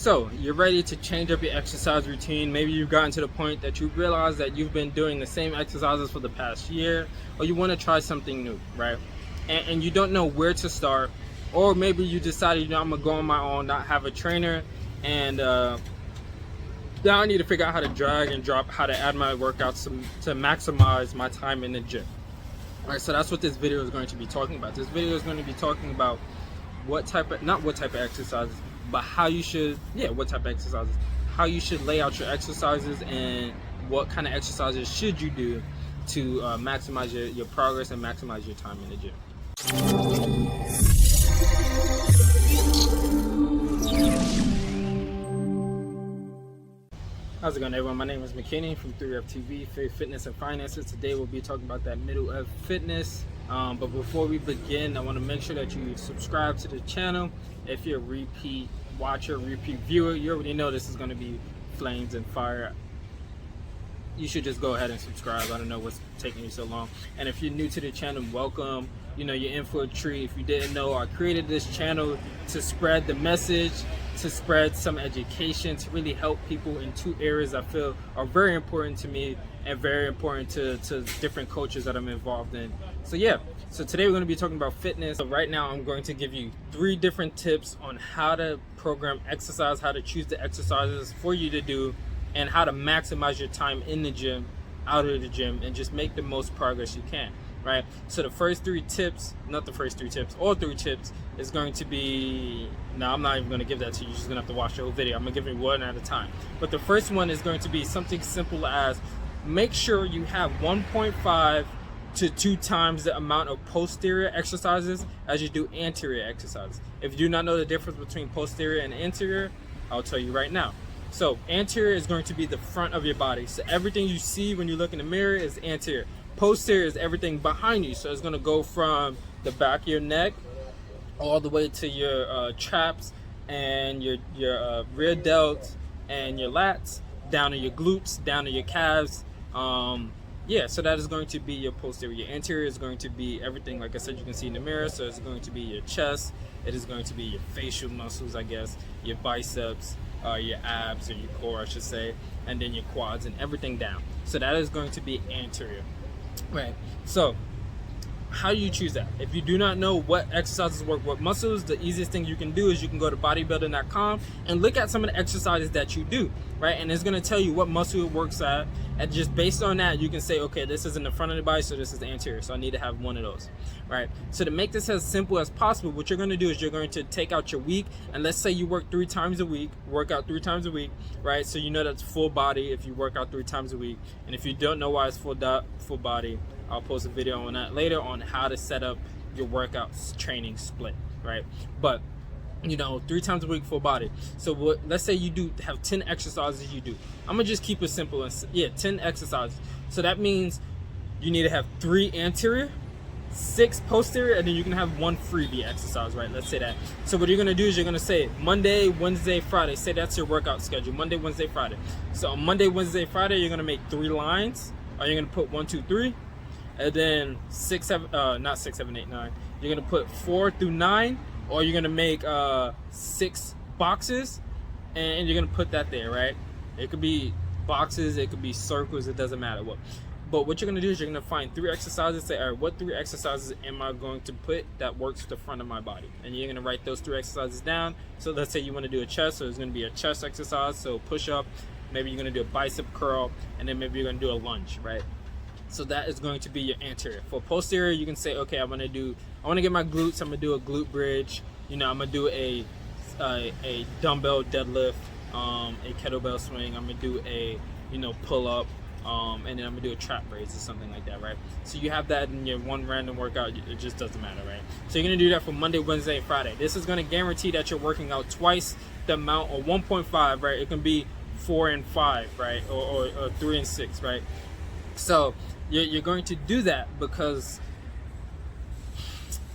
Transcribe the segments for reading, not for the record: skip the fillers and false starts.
So you're ready to change up your exercise routine. Maybe you've gotten to the point that you realize that you've been doing the same exercises for the past year, or you want to try something new, right? And you don't know where to start, or maybe you decided, I'm gonna go on my own, not have a trainer, and now I need to figure out how to drag and drop, how to add my workouts to maximize my time in the gym. All right, so that's what this video is going to be talking about. This video is going to be talking about not what type of exercises, but how you should, what type of exercises, how you should lay out your exercises, and what kind of exercises should you do to maximize your progress and maximize your time in the gym. How's it going, everyone? My name is McKinney from 3F TV, Faith, Fitness, and Finances. Today we'll be talking about that middle of fitness. But before we begin, I want to make sure that you subscribe to the channel. If you're a repeat watcher, repeat viewer, you already know this is going to be flames and fire. You should just go ahead and subscribe. I don't know what's taking you so long. And if you're new to the channel, welcome. You're in for a treat. If you didn't know, I created this channel to spread the message, to spread some education, to really help people in two areas I feel are very important to me and very important to different coaches that I'm involved in. So today we're going to be talking about fitness. So right now I'm going to give you 3 different tips on how to program exercise, how to choose the exercises for you to do, and how to maximize your time in the gym, out of the gym, and just make the most progress you can, right? So the first 3 tips, not the first 3 tips, all 3 tips is going to be, no, I'm not even going to give that to you. You're just going to have to watch the whole video. I'm going to give you one at a time. But the first one is going to be something simple as make sure you have 1.5 to 2 times the amount of posterior exercises as you do anterior exercises. If you do not know the difference between posterior and anterior, I'll tell you right now. So anterior is going to be the front of your body. So everything you see when you look in the mirror is anterior. Posterior is everything behind you. So it's going to go from the back of your neck all the way to your traps and your rear delts and your lats, down to your glutes, down to your calves. So that is going to be your posterior. Your anterior is going to be everything, like I said, you can see in the mirror. So it's going to be your chest. It is going to be your facial muscles, I guess, your biceps, your abs, or your core, I should say, and then your quads and everything down. So that is going to be anterior, right? So how do you choose that? If you do not know what exercises work what muscles, the easiest thing you can do is you can go to bodybuilding.com and look at some of the exercises that you do, right? And it's going to tell you what muscle it works at, and just based on that you can say, okay, this is in the front of the body, so this is the anterior, so I need to have one of those, right? So to make this as simple as possible, what you're going to do is you're going to take out your week, and let's say you work 3 times a week, work out 3 times a week, right? So you know that's full body if you work out 3 times a week. And if you don't know why it's full body, I'll post a video on that later on how to set up your workouts training split, right? But 3 times a week, full body. So let's say you do have 10 exercises you do. I'm gonna just keep it simple and 10 exercises. So that means you need to have 3 anterior, 6 posterior, and then you can have 1 freebie exercise, right? Let's say that. So what you're gonna do is you're gonna say Monday, Wednesday, Friday. Say that's your workout schedule, Monday, Wednesday, Friday. So on Monday, Wednesday, Friday, you're gonna make 3 lines, or you're gonna put 1, 2, 3. And then 6, 7, not 6, 7, 8, 9. You're gonna put 4 through 9, or you're gonna make 6 boxes, and you're gonna put that there, right? It could be boxes, it could be circles, it doesn't matter what. But what you're gonna do is you're gonna find 3 exercises. Say, all right, what 3 exercises am I going to put that works with the front of my body? And you're gonna write those 3 exercises down. So let's say you want to do a chest, so it's gonna be a chest exercise. So push up. Maybe you're gonna do a bicep curl, and then maybe you're gonna do a lunge, right? So that is going to be your anterior. For posterior, you can say, okay, I want to get my glutes. I'm gonna do a glute bridge. I'm gonna do a dumbbell deadlift, a kettlebell swing. I'm gonna do a pull up, and then I'm gonna do a trap raise or something like that, right? So you have that in your one random workout. It just doesn't matter, right? So you're gonna do that for Monday, Wednesday, and Friday. This is gonna guarantee that you're working out twice the amount, or 1.5, right? It can be 4 and 5, right? Or 3 and 6, right? So you're going to do that because,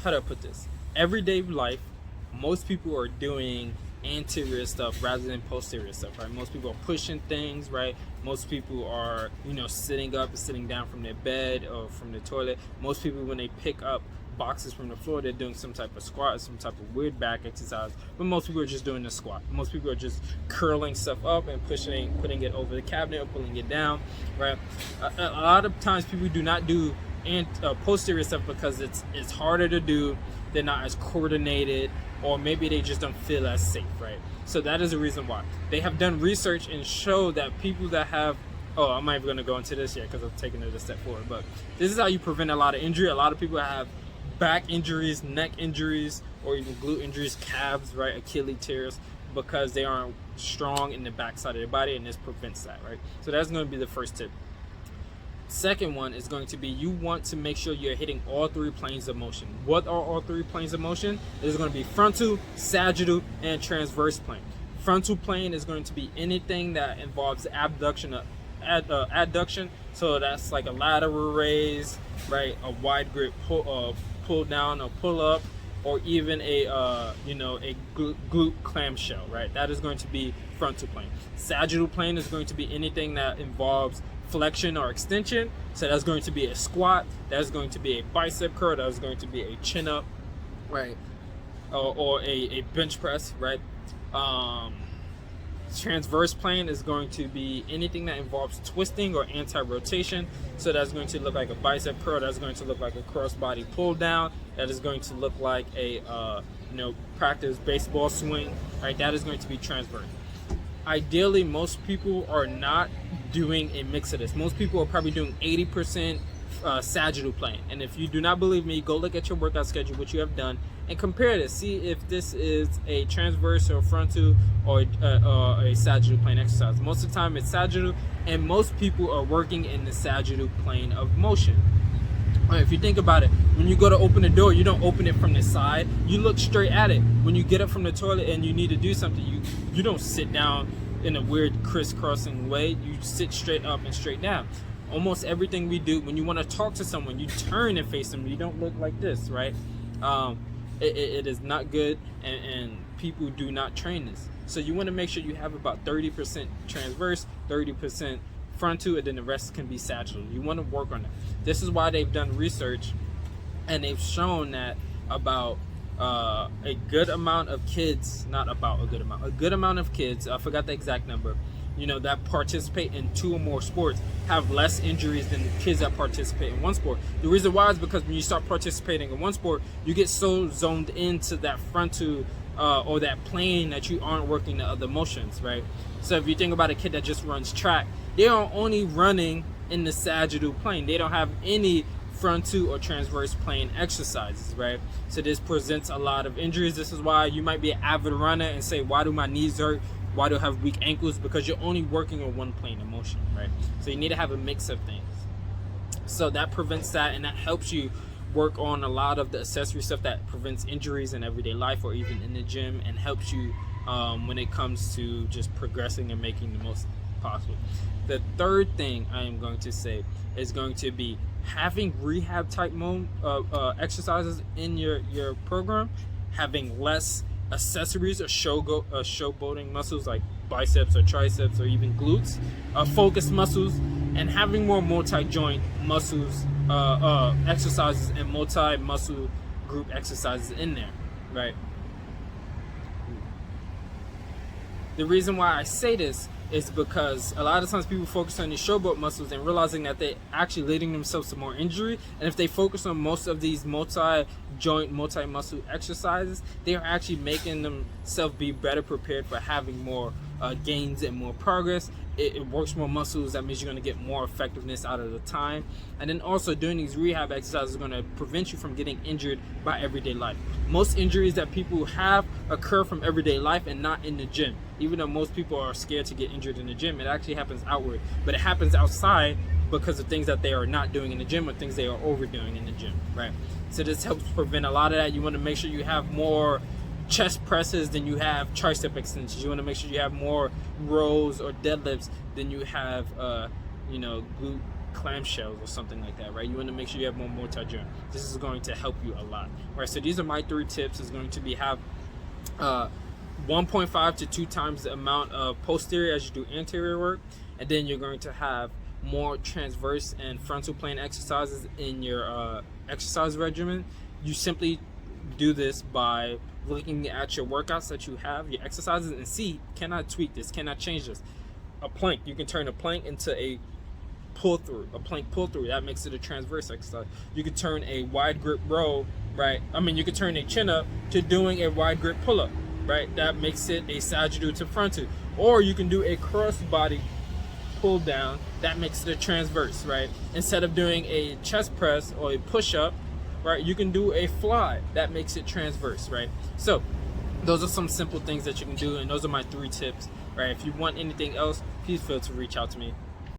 how do I put this? Everyday life, most people are doing anterior stuff rather than posterior stuff, right? Most people are pushing things, right? Most people are, sitting up and sitting down from their bed or from the toilet. Most people, when they pick up boxes from the floor, they're doing some type of squat, some type of weird back exercise. But most people are just doing the squat. Most people are just curling stuff up and putting it over the cabinet or pulling it down, right? A lot of times people do not do posterior stuff because it's harder to do. They're not as coordinated, or maybe they just don't feel as safe, right? So that is the reason why. They have done research and show that people that have, I'm not even going to go into this yet because I'm taking it a step forward, but this is how you prevent a lot of injury. A lot of people have back injuries, neck injuries, or even glute injuries, calves, right, Achilles tears, because they aren't strong in the back side of their body, and this prevents that, right? So that's going to be the first tip. Second one is going to be, you want to make sure you're hitting all three planes of motion. What are all three planes of motion? It is going to be frontal, sagittal, and transverse plane. Frontal plane is going to be anything that involves abduction, adduction. So that's like a lateral raise, right? A wide grip pull down or pull up, or even a a glute clamshell, right? That is going to be frontal plane. Sagittal plane is going to be anything that involves flexion or extension. So that's going to be a squat, that's going to be a bicep curl, that's going to be a chin up, right? Or a bench press, right? Transverse plane is going to be anything that involves twisting or anti-rotation. So that's going to look like a bicep curl, that's going to look like a cross-body pull down, that is going to look like a practice baseball swing, right? That is going to be transverse. Ideally, most people are not doing a mix of this. Most people are probably doing 80% sagittal plane. And if you do not believe me, go look at your workout schedule, which you have done, and compare this. See if this is a transverse or frontal or a sagittal plane exercise. Most of the time it's sagittal, and most people are working in the sagittal plane of motion. If you think about it, when you go to open the door, you don't open it from the side, you look straight at it. When you get up from the toilet and you need to do something, you don't sit down in a weird crisscrossing way. You sit straight up and straight down. Almost everything we do, when you want to talk to someone, you turn and face them. You don't look like this, right? It is not good, and people do not train this. So you want to make sure you have about 30% transverse, 30% frontal, and then the rest can be sagittal. You want to work on that. This is why they've done research, and they've shown that about a good amount of kids, a good amount of kids, I forgot the exact number, that participate in 2 or more sports have less injuries than the kids that participate in one sport. The reason why is because when you start participating in one sport, you get so zoned into that frontal or that plane that you aren't working the other motions, right? So if you think about a kid that just runs track, they are only running in the sagittal plane. They don't have any frontal or transverse plane exercises, right? So this presents a lot of injuries. This is why you might be an avid runner and say, why do my knees hurt? Why do I have weak ankles? Because you're only working on one plane of motion, right? So you need to have a mix of things. So that prevents that, and that helps you work on a lot of the accessory stuff that prevents injuries in everyday life or even in the gym, and helps you when it comes to just progressing and making the most possible. The third thing I am going to say is going to be having rehab type exercises in your program, having less accessories or showboating muscles like biceps or triceps or even glutes, focused muscles, and having more multi-joint muscles exercises and multi-muscle group exercises in there, right? The reason why I say this is because a lot of times people focus on these showboat muscles and realizing that they're actually leading themselves to more injury. And if they focus on most of these multi-joint, multi-muscle exercises, they are actually making themselves be better prepared for having more gains and more progress. It works more muscles. That means you're going to get more effectiveness out of the time. And then also doing these rehab exercises are going to prevent you from getting injured by everyday life. Most injuries that people have occur from everyday life and not in the gym. Even though most people are scared to get injured in the gym, it actually happens outward. But it happens outside because of things that they are not doing in the gym or things they are overdoing in the gym, right? So this helps prevent a lot of that. You want to make sure you have more chest presses than you have tricep extensions. You want to make sure you have more rows or deadlifts than you have glute clamshells or something like that, right? You want to make sure you have more multi-joint. This is going to help you a lot, right? So these are my 3 tips. Is going to be have 1.5 to 2 times the amount of posterior as you do anterior work, and then you're going to have more transverse and frontal plane exercises in your exercise regimen. you simply do this by looking at your workouts that you have, your exercises, and see, can I tweak this? Can I change this? A plank, you can turn a plank into a pull through, a plank pull through. That makes it a transverse exercise. You could turn a wide grip row, right? I mean, you could turn a chin up to doing a wide grip pull up, right? That makes it a sagittal to frontal. Or you can do a cross body pull down. That makes it a transverse, right? Instead of doing a chest press or a push up, right, you can do a fly. That makes it transverse, right? So those are some simple things that you can do, and those are my 3 tips, right? If you want anything else, please feel to reach out to me.